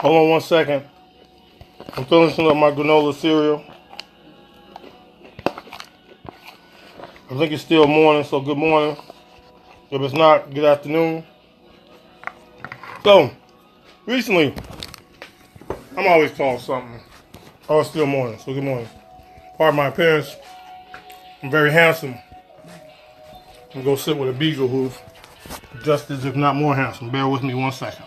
Hold on 1 second. I'm finishing up my granola cereal. I think it's still morning, so good morning. If it's not, good afternoon. So, recently, I'm always called something. Oh, it's still morning, so good morning. Pardon my appearance. I'm very handsome. I'm going to sit with a beagle who's just as if not more handsome. Bear with me 1 second.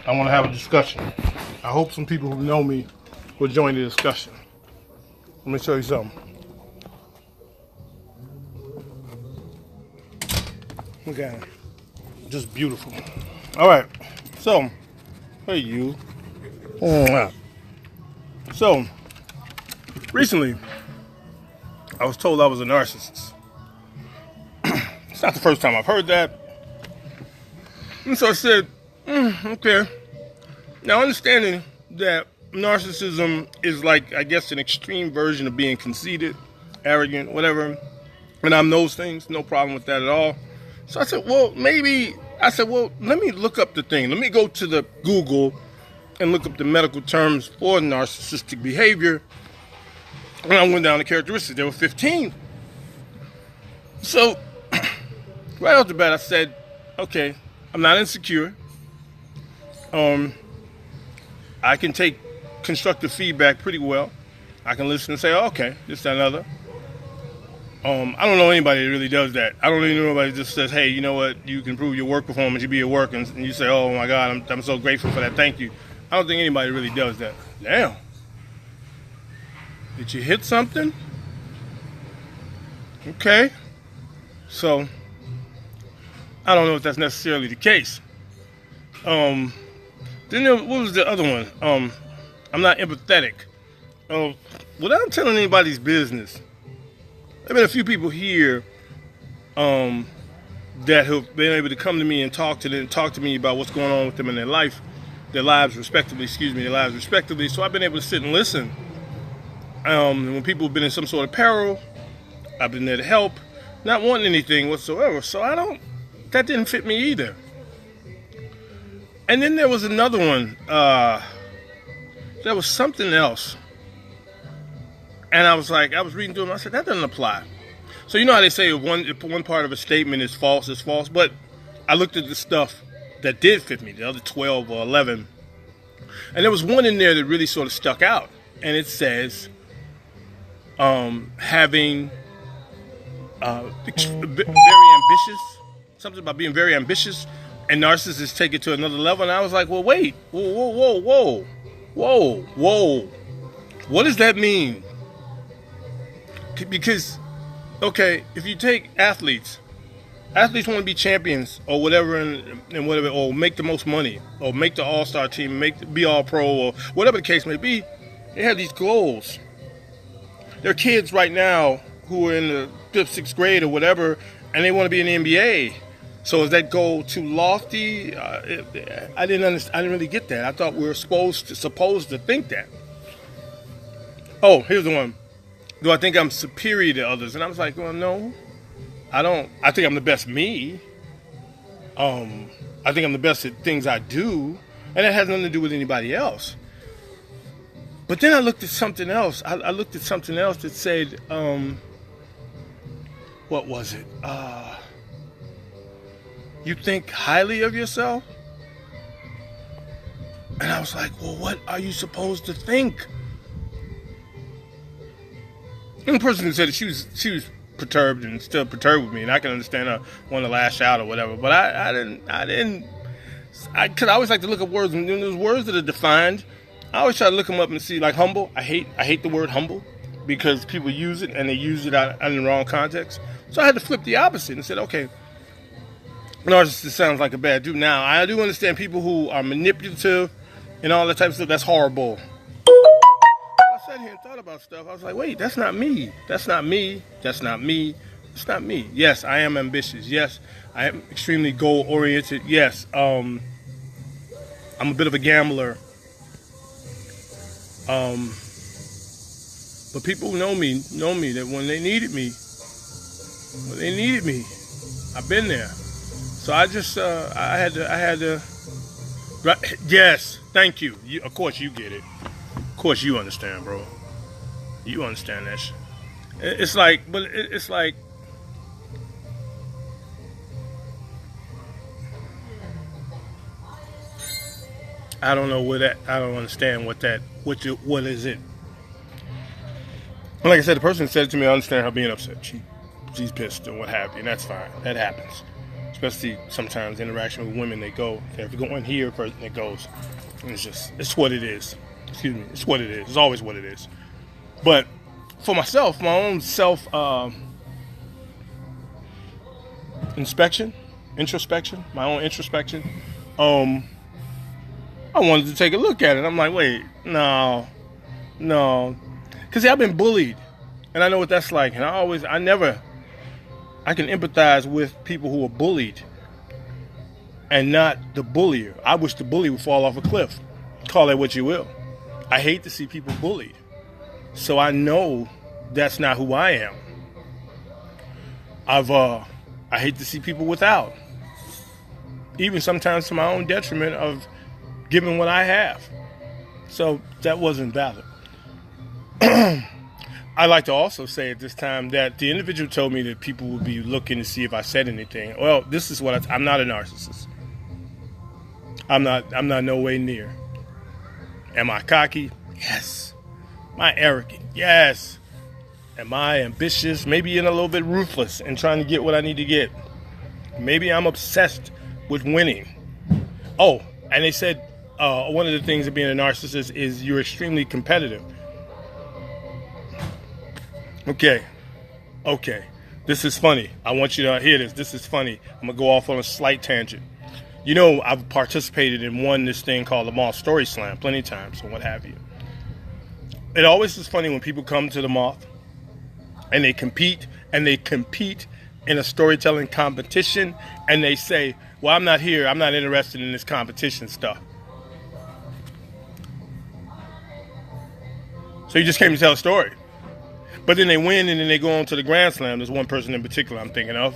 I want to have a discussion. I hope some people who know me will join the discussion. Let me show you something. Look at him. Just beautiful. All right. So, hey you. So, recently, I was told I was a narcissist. It's not the first time I've heard that. And so I said, okay. Now, understanding that narcissism is like, I guess, an extreme version of being conceited, arrogant, whatever. And I'm those things. No problem with that at all. So I said, well, let me look up the thing. Let me go to the Google and look up the medical terms for narcissistic behavior. And I went down the characteristics. There were 15. So, right off the bat, I said, okay, I'm not insecure. I can take constructive feedback pretty well. I can listen and say, oh, okay, this, that, and other. I don't know anybody that really does that. I don't even know anybody that just says, hey, you know what, you can improve your work performance, you be at work, and you say, oh my God, I'm so grateful for that, thank you. I don't think anybody really does that. Damn. Did you hit something? Okay. So, I don't know if that's necessarily the case. Then what was the other one? I'm not empathetic. Without telling anybody's business, there have been a few people here that have been able to come to me and talk to me about what's going on with them in their lives respectively. So I've been able to sit and listen. And when people have been in some sort of peril, I've been there to help, not wanting anything whatsoever. So that didn't fit me either. And then there was another one. There was something else. And I was reading through them. I said, that doesn't apply. So you know how they say if one part of a statement is false, it's false. But I looked at the stuff that did fit me, the other 12 or 11. And there was one in there that really sort of stuck out. And it says, having very ambitious, something about being very ambitious, and narcissists take it to another level. And I was like, well, wait, whoa. What does that mean? Because, okay, if you take athletes want to be champions or whatever, and whatever, or make the most money, or make the all-star team, be all-pro, or whatever the case may be. They have these goals. There are kids right now who are in the 5th, 6th grade or whatever, and they want to be in the NBA. So is that goal too lofty? I didn't understand. I didn't really get that. I thought we were supposed to think that. Oh, here's the one. Do I think I'm superior to others? And I was like, well, no, I don't. I think I'm the best me. I think I'm the best at things I do, and it has nothing to do with anybody else. But then I looked at something else. I looked at something else that said, what was it? You think highly of yourself? And I was like, well, what are you supposed to think? And the person who said it, she was perturbed and still perturbed with me, and I can understand her wanting to lash out or whatever. But I didn't. Cause I always like to look up words, and there's words that are defined. I always try to look them up and see, like humble. I hate the word humble because people use it and they use it out in the wrong context. So I had to flip the opposite and said, okay, narcissist sounds like a bad dude. Now I do understand people who are manipulative and all that type of stuff. That's horrible. I sat here and thought about stuff. I was like, wait, that's not me. That's not me. That's not me. It's not me. Yes, I am ambitious. Yes, I am extremely goal-oriented. Yes, I'm a bit of a gambler. But people who know me that when they needed me, I've been there. So I just, I had to Right? Yes. Thank you. Of course you get it. Of course you understand, bro. You understand that shit. It's like, but it's like, I don't know what that. I don't understand what that. What is it? Like I said, the person said it to me. I understand her being upset. She's pissed and what have you, and that's fine. That happens. Especially sometimes interaction with women. They go. If you go in here, person it goes. And it's what it is. Excuse me. It's what it is. It's always what it is. But for myself, my own self introspection, my own introspection. I wanted to take a look at it. I'm like, wait, no. Because see, I've been bullied. And I know what that's like. And I can empathize with people who are bullied and not the bullier. I wish the bully would fall off a cliff. Call it what you will. I hate to see people bullied. So I know that's not who I am. I hate to see people without. Even sometimes to my own detriment of giving what I have. So that wasn't valid. I'd like to also say at this time that the individual told me that people would be looking to see if I said anything. Well, this is what I'm not a narcissist. I'm not no way near. Am I cocky? Yes. Am I arrogant? Yes. Am I ambitious? Maybe even a little bit ruthless in trying to get what I need to get. Maybe I'm obsessed with winning. Oh, and they said one of the things of being a narcissist is you're extremely competitive. Okay. This is funny. I want you to hear this. This is funny. I'm going to go off on a slight tangent. You know, I've participated and won this thing called the Moth Story Slam plenty of times and what have you. It always is funny when people come to the Moth and they compete in a storytelling competition and they say, well, I'm not here. I'm not interested in this competition stuff. So you just came to tell a story. But then they win and then they go on to the Grand Slam. There's one person in particular I'm thinking of.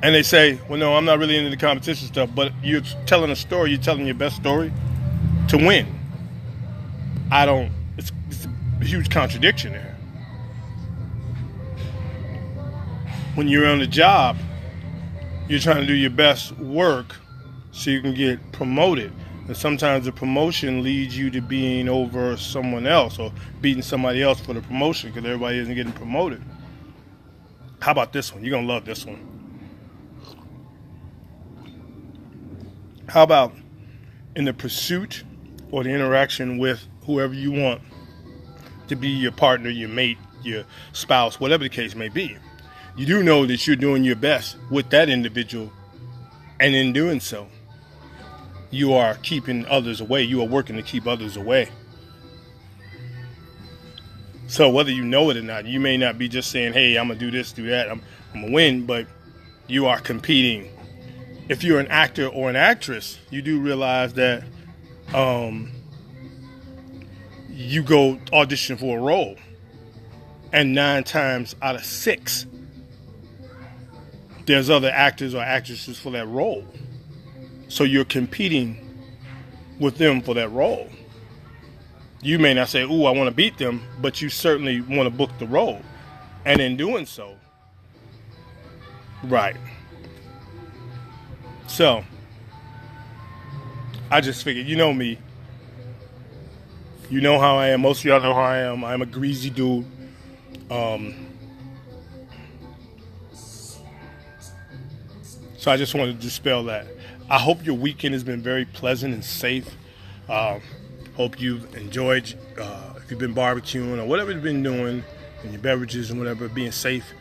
And they say, well, no, I'm not really into the competition stuff, but you're telling a story, you're telling your best story to win. It's a huge contradiction there. When you're on the job, you're trying to do your best work so you can get promoted. And sometimes the promotion leads you to being over someone else or beating somebody else for the promotion because everybody isn't getting promoted. How about this one? You're going to love this one. How about in the pursuit or the interaction with whoever you want to be your partner, your mate, your spouse, whatever the case may be. You do know that you're doing your best with that individual, and in doing so, you are keeping others away. You are working to keep others away. So whether you know it or not, you may not be just saying, hey, I'm going to do this, do that, I'm going to win, but you are competing. If you're an actor or an actress, you do realize that you go audition for a role, and 9 times out of 6, there's other actors or actresses for that role. So you're competing with them for that role. You may not say, ooh, I want to beat them, but you certainly want to book the role. And in doing so, right. So, I just figured, you know me. You know how I am. Most of y'all know how I am. I'm a greasy dude. So I just wanted to dispel that. I hope your weekend has been very pleasant and safe. Hope you've enjoyed, if you've been barbecuing or whatever you've been doing, and your beverages and whatever, being safe.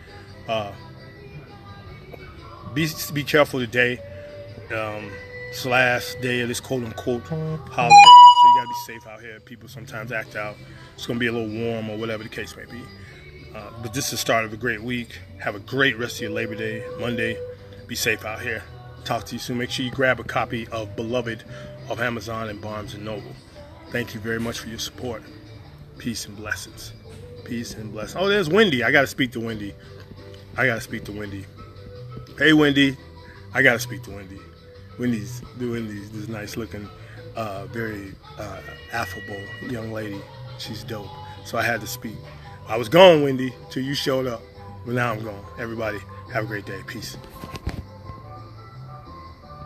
Be careful today. It's the last day of this quote-unquote holiday, so you gotta be safe out here. People sometimes act out. It's gonna be a little warm or whatever the case may be. But this is the start of a great week. Have a great rest of your Labor Day, Monday. Be safe out here. Talk to you soon. Make sure you grab a copy of Beloved of Amazon and Barnes & Noble. Thank you very much for your support. Peace and blessings. Peace and blessings. Oh, there's Wendy. I got to speak to Wendy. Hey, Wendy. I got to speak to Wendy. Wendy's, this nice looking, very affable young lady. She's dope. So I had to speak. I was gone, Wendy, till you showed up. But now I'm gone. Everybody, have a great day. Peace.